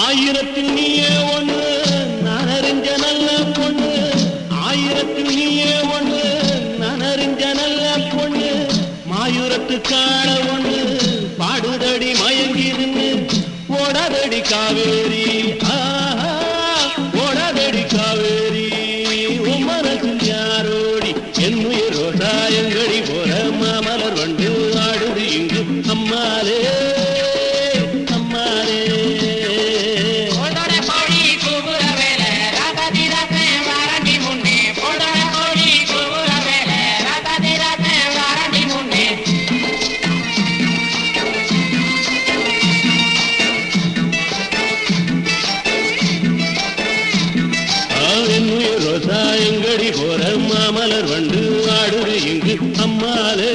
ஆயிரத்தில் நீயே ஒண்ணு நான் அறிஞ்ச நல்ல பொண்ணு ஆயிரத்தில் நீயே ஒண்ணு நான் அறிஞ்ச நல்ல பொண்ணு மாயூரத்து காண ஒண்ணு பாடுதடி மயங்கிருந்து ஓடாதடி காவேரி ஓடாதடி காவேரி உன் மனசில் யாரோடி என்னுயிர் ரோசாயங்கடி போற மாமலர் வண்டு ஆடுது இங்கு அம்மாலே ரோசாயங்கடி போற மாமலர் வண்டு ஆடுது இங்கு அம்மாலே